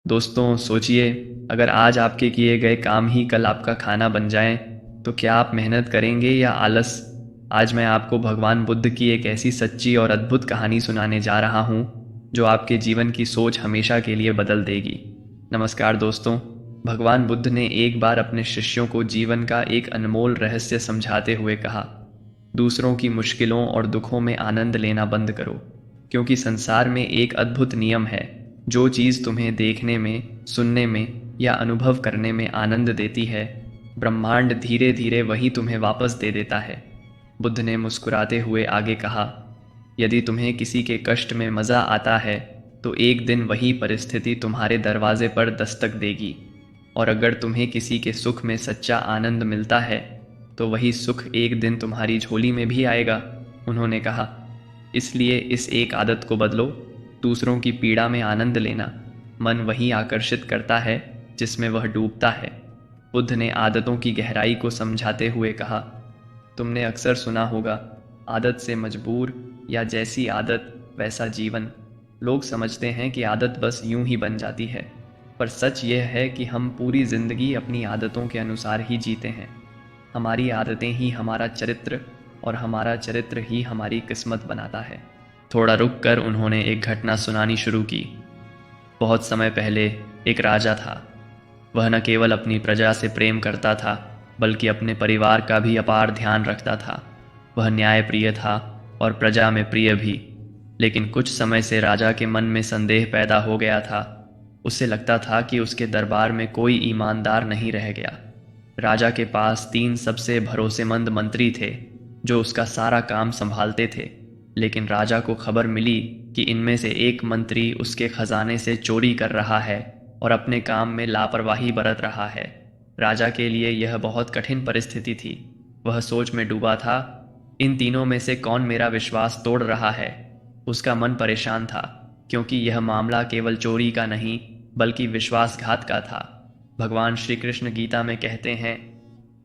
दोस्तों सोचिए, अगर आज आपके किए गए काम ही कल आपका खाना बन जाएं, तो क्या आप मेहनत करेंगे या आलस? आज मैं आपको भगवान बुद्ध की एक ऐसी सच्ची और अद्भुत कहानी सुनाने जा रहा हूँ जो आपके जीवन की सोच हमेशा के लिए बदल देगी। नमस्कार दोस्तों। भगवान बुद्ध ने एक बार अपने शिष्यों को जीवन का एक अनमोल रहस्य समझाते हुए कहा, दूसरों की मुश्किलों और दुखों में आनंद लेना बंद करो, क्योंकि संसार में एक अद्भुत नियम है। जो चीज़ तुम्हें देखने में, सुनने में या अनुभव करने में आनंद देती है, ब्रह्मांड धीरे धीरे वही तुम्हें वापस दे देता है। बुद्ध ने मुस्कुराते हुए आगे कहा, यदि तुम्हें किसी के कष्ट में मज़ा आता है, तो एक दिन वही परिस्थिति तुम्हारे दरवाजे पर दस्तक देगी। और अगर तुम्हें किसी के सुख में सच्चा आनंद मिलता है, तो वही सुख एक दिन तुम्हारी झोली में भी आएगा। उन्होंने कहा, इसलिए इस एक आदत को बदलो, दूसरों की पीड़ा में आनंद लेना। मन वही आकर्षित करता है जिसमें वह डूबता है। बुद्ध ने आदतों की गहराई को समझाते हुए कहा, तुमने अक्सर सुना होगा, आदत से मजबूर, या जैसी आदत वैसा जीवन। लोग समझते हैं कि आदत बस यूं ही बन जाती है, पर सच यह है कि हम पूरी जिंदगी अपनी आदतों के अनुसार ही जीते हैं। हमारी आदतें ही हमारा चरित्र, और हमारा चरित्र ही हमारी किस्मत बनाता है। थोड़ा रुक कर उन्होंने एक घटना सुनानी शुरू की। बहुत समय पहले एक राजा था। वह न केवल अपनी प्रजा से प्रेम करता था, बल्कि अपने परिवार का भी अपार ध्यान रखता था। वह न्यायप्रिय था और प्रजा में प्रिय भी। लेकिन कुछ समय से राजा के मन में संदेह पैदा हो गया था। उसे लगता था कि उसके दरबार में कोई ईमानदार नहीं रह गया। राजा के पास 3 सबसे भरोसेमंद मंत्री थे, जो उसका सारा काम संभालते थे। लेकिन राजा को खबर मिली कि इनमें से एक मंत्री उसके खजाने से चोरी कर रहा है और अपने काम में लापरवाही बरत रहा है। राजा के लिए यह बहुत कठिन परिस्थिति थी। वह सोच में डूबा था, इन तीनों में से कौन मेरा विश्वास तोड़ रहा है। उसका मन परेशान था, क्योंकि यह मामला केवल चोरी का नहीं, बल्कि विश्वासघात का था। भगवान श्री कृष्ण गीता में कहते हैं,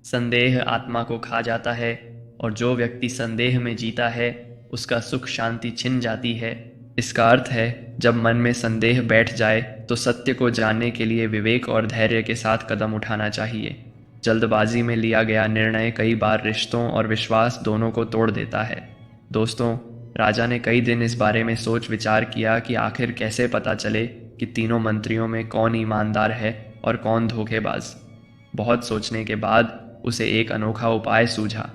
संदेह आत्मा को खा जाता है, और जो व्यक्ति संदेह में जीता है, उसका सुख शांति छिन जाती है। इसका अर्थ है, जब मन में संदेह बैठ जाए तो सत्य को जानने के लिए विवेक और धैर्य के साथ कदम उठाना चाहिए। जल्दबाजी में लिया गया निर्णय कई बार रिश्तों और विश्वास दोनों को तोड़ देता है। दोस्तों, राजा ने कई दिन इस बारे में सोच विचार किया कि आखिर कैसे पता चले कि तीनों मंत्रियों में कौन ईमानदार है और कौन धोखेबाज। बहुत सोचने के बाद उसे एक अनोखा उपाय सूझा।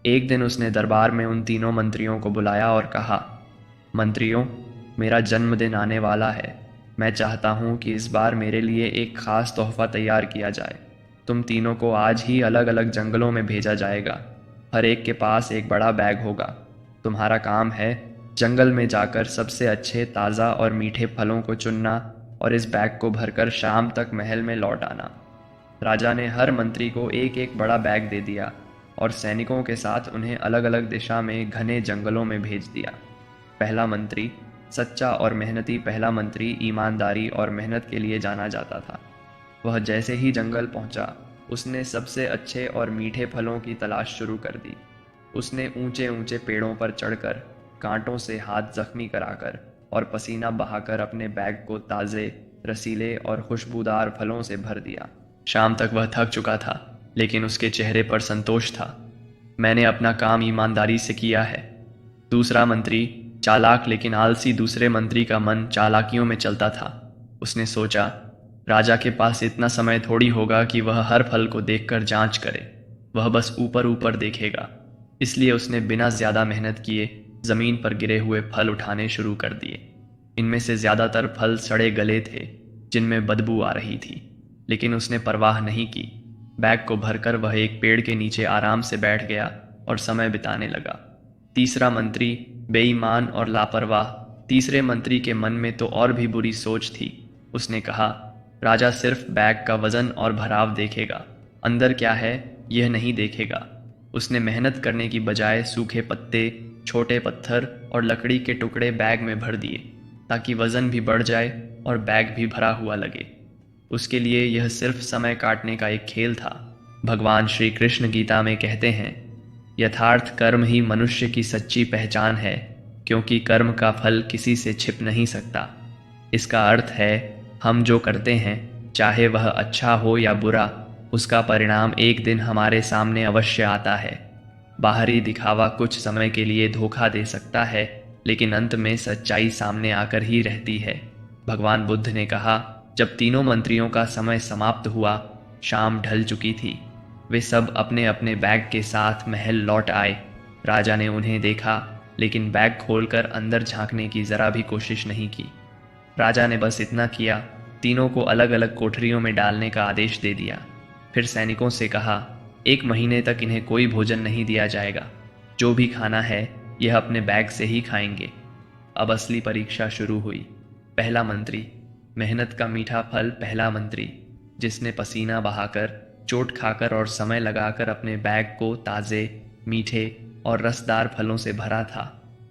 एक दिन उसने दरबार में उन तीनों मंत्रियों को बुलाया और कहा, मंत्रियों, मेरा जन्मदिन आने वाला है। मैं चाहता हूँ कि इस बार मेरे लिए एक खास तोहफा तैयार किया जाए। तुम तीनों को आज ही अलग अलग जंगलों में भेजा जाएगा। हर एक के पास एक बड़ा बैग होगा। तुम्हारा काम है जंगल में जाकर सबसे अच्छे ताज़ा और मीठे फलों को चुनना और इस बैग को भरकर शाम तक महल में लौट आना। राजा ने हर मंत्री को एक एक बड़ा बैग दे दिया और सैनिकों के साथ उन्हें अलग अलग दिशा में घने जंगलों में भेज दिया। पहला मंत्री, सच्चा और मेहनती पहला मंत्री ईमानदारी और मेहनत के लिए जाना जाता था। वह जैसे ही जंगल पहुंचा, उसने सबसे अच्छे और मीठे फलों की तलाश शुरू कर दी। उसने ऊंचे ऊंचे पेड़ों पर चढ़कर, कांटों से हाथ जख्मी कराकर और पसीना बहाकर अपने बैग को ताज़े, रसीले और खुशबूदार फलों से भर दिया। शाम तक वह थक चुका था, लेकिन उसके चेहरे पर संतोष था। मैंने अपना काम ईमानदारी से किया है। दूसरा मंत्री, चालाक लेकिन आलसी दूसरे मंत्री का मन चालाकियों में चलता था। उसने सोचा, राजा के पास इतना समय थोड़ी होगा कि वह हर फल को देखकर जांच करे। वह बस ऊपर ऊपर देखेगा। इसलिए उसने बिना ज्यादा मेहनत किए जमीन पर गिरे हुए फल उठाने शुरू कर दिए। इनमें से ज्यादातर फल सड़े गले थे, जिनमें बदबू आ रही थी, लेकिन उसने परवाह नहीं की। बैग को भरकर वह एक पेड़ के नीचे आराम से बैठ गया और समय बिताने लगा। तीसरा मंत्री, बेईमान और लापरवाह। तीसरे मंत्री के मन में तो और भी बुरी सोच थी। उसने कहा, राजा सिर्फ बैग का वजन और भराव देखेगा, अंदर क्या है यह नहीं देखेगा। उसने मेहनत करने की बजाय सूखे पत्ते, छोटे पत्थर और लकड़ी के टुकड़े बैग में भर दिए, ताकि वजन भी बढ़ जाए और बैग भी भरा हुआ लगे। उसके लिए यह सिर्फ समय काटने का एक खेल था। भगवान श्री कृष्ण गीता में कहते हैं, यथार्थ कर्म ही मनुष्य की सच्ची पहचान है, क्योंकि कर्म का फल किसी से छिप नहीं सकता। इसका अर्थ है, हम जो करते हैं, चाहे वह अच्छा हो या बुरा, उसका परिणाम एक दिन हमारे सामने अवश्य आता है। बाहरी दिखावा कुछ समय के लिए धोखा दे सकता है, लेकिन अंत में सच्चाई सामने आकर ही रहती है। भगवान बुद्ध ने कहा, जब तीनों मंत्रियों का समय समाप्त हुआ, शाम ढल चुकी थी। वे सब अपने अपने बैग के साथ महल लौट आए। राजा ने उन्हें देखा, लेकिन बैग खोलकर अंदर झांकने की जरा भी कोशिश नहीं की। राजा ने बस इतना किया, तीनों को अलग अलग कोठरियों में डालने का आदेश दे दिया। फिर सैनिकों से कहा, 1 महीने तक इन्हें कोई भोजन नहीं दिया जाएगा। जो भी खाना है, यह अपने बैग से ही खाएंगे। अब असली परीक्षा शुरू हुई। पहला मंत्री, मेहनत का मीठा फल पहला मंत्री, जिसने पसीना बहाकर, चोट खाकर और समय लगाकर अपने बैग को ताज़े, मीठे और रसदार फलों से भरा था।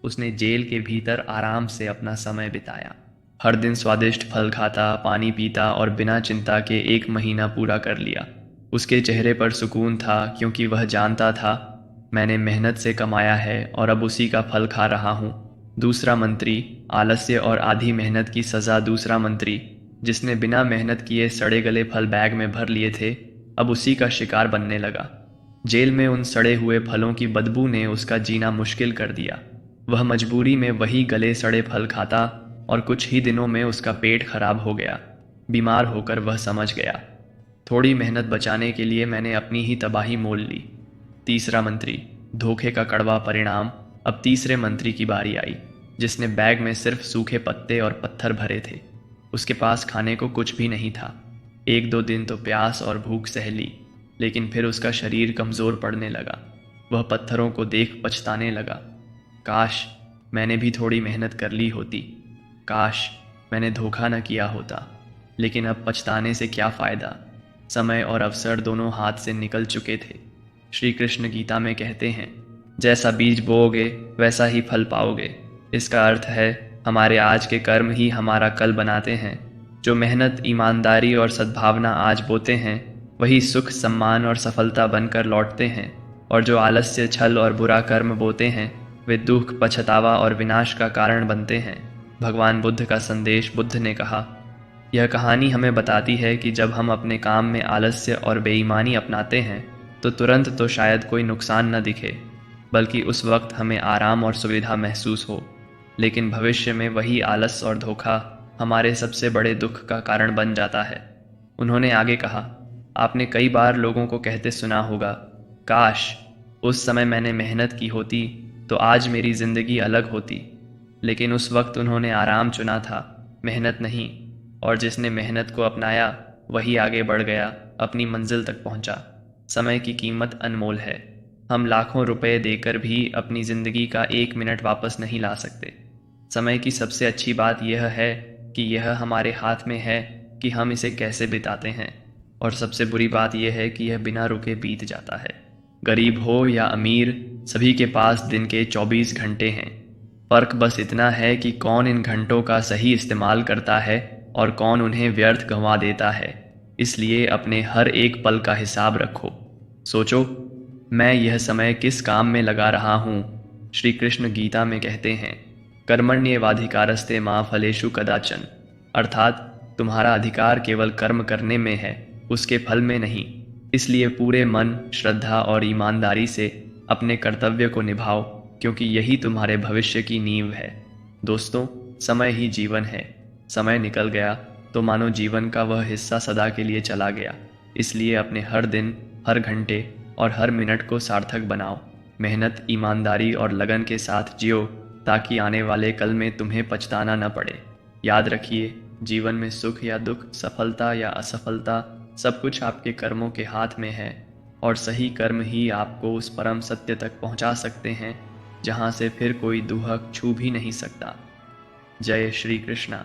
उसने जेल के भीतर आराम से अपना समय बिताया। हर दिन स्वादिष्ट फल खाता, पानी पीता और बिना चिंता के 1 महीना पूरा कर लिया। उसके चेहरे पर सुकून था, क्योंकि वह जानता था, मैंने मेहनत से कमाया है और अब उसी का फल खा रहा हूँ। दूसरा मंत्री, आलस्य और आधी मेहनत की सज़ा। दूसरा मंत्री, जिसने बिना मेहनत किए सड़े गले फल बैग में भर लिए थे, अब उसी का शिकार बनने लगा। जेल में उन सड़े हुए फलों की बदबू ने उसका जीना मुश्किल कर दिया। वह मजबूरी में वही गले सड़े फल खाता और कुछ ही दिनों में उसका पेट खराब हो गया। बीमार होकर वह समझ गया, थोड़ी मेहनत बचाने के लिए मैंने अपनी ही तबाही मोल ली। तीसरा मंत्री, धोखे का कड़वा परिणाम। अब तीसरे मंत्री की बारी आई, जिसने बैग में सिर्फ सूखे पत्ते और पत्थर भरे थे। उसके पास खाने को कुछ भी नहीं था। 1-2 दिन तो प्यास और भूख सह ली, लेकिन फिर उसका शरीर कमज़ोर पड़ने लगा। वह पत्थरों को देख पछताने लगा। काश मैंने भी थोड़ी मेहनत कर ली होती। काश मैंने धोखा न किया होता। लेकिन अब पछताने से क्या फ़ायदा? समय और अवसर दोनों हाथ से निकल चुके थे। श्री कृष्ण गीता में कहते हैं, जैसा बीज बोओगे वैसा ही फल पाओगे। इसका अर्थ है, हमारे आज के कर्म ही हमारा कल बनाते हैं। जो मेहनत, ईमानदारी और सद्भावना आज बोते हैं, वही सुख, सम्मान और सफलता बनकर लौटते हैं। और जो आलस्य, छल और बुरा कर्म बोते हैं, वे दुख, पछतावा और विनाश का कारण बनते हैं। भगवान बुद्ध का संदेश। बुद्ध ने कहा, यह कहानी हमें बताती है कि जब हम अपने काम में आलस्य और बेईमानी अपनाते हैं, तो तुरंत तो शायद कोई नुकसान न दिखे, बल्कि उस वक्त हमें आराम और सुविधा महसूस हो। लेकिन भविष्य में वही आलस और धोखा हमारे सबसे बड़े दुख का कारण बन जाता है। उन्होंने आगे कहा, आपने कई बार लोगों को कहते सुना होगा, काश उस समय मैंने मेहनत की होती तो आज मेरी ज़िंदगी अलग होती। लेकिन उस वक्त उन्होंने आराम चुना था, मेहनत नहीं। और जिसने मेहनत को अपनाया, वही आगे बढ़ गया, अपनी मंजिल तक पहुंचा। समय की कीमत अनमोल है। हम लाखों रुपए देकर भी अपनी ज़िंदगी का 1 मिनट वापस नहीं ला सकते। समय की सबसे अच्छी बात यह है कि यह हमारे हाथ में है कि हम इसे कैसे बिताते हैं। और सबसे बुरी बात यह है कि यह बिना रुके बीत जाता है। गरीब हो या अमीर, सभी के पास दिन के 24 घंटे हैं। फ़र्क बस इतना है कि कौन इन घंटों का सही इस्तेमाल करता है और कौन उन्हें व्यर्थ गंवा देता है। इसलिए अपने हर एक पल का हिसाब रखो। सोचो, मैं यह समय किस काम में लगा रहा हूँ। श्री कृष्ण गीता में कहते हैं, कर्मण्येवाधिकारस्ते मा फलेषु कदाचन। अर्थात तुम्हारा अधिकार केवल कर्म करने में है, उसके फल में नहीं। इसलिए पूरे मन, श्रद्धा और ईमानदारी से अपने कर्तव्य को निभाओ, क्योंकि यही तुम्हारे भविष्य की नींव है। दोस्तों, समय ही जीवन है। समय निकल गया तो मानो जीवन का वह हिस्सा सदा के लिए चला गया। इसलिए अपने हर दिन, हर घंटे और हर मिनट को सार्थक बनाओ। मेहनत, ईमानदारी और लगन के साथ जियो, ताकि आने वाले कल में तुम्हें पछताना न पड़े। याद रखिए, जीवन में सुख या दुख, सफलता या असफलता, सब कुछ आपके कर्मों के हाथ में है। और सही कर्म ही आपको उस परम सत्य तक पहुंचा सकते हैं, जहां से फिर कोई दुहक छू भी नहीं सकता। जय श्री कृष्णा।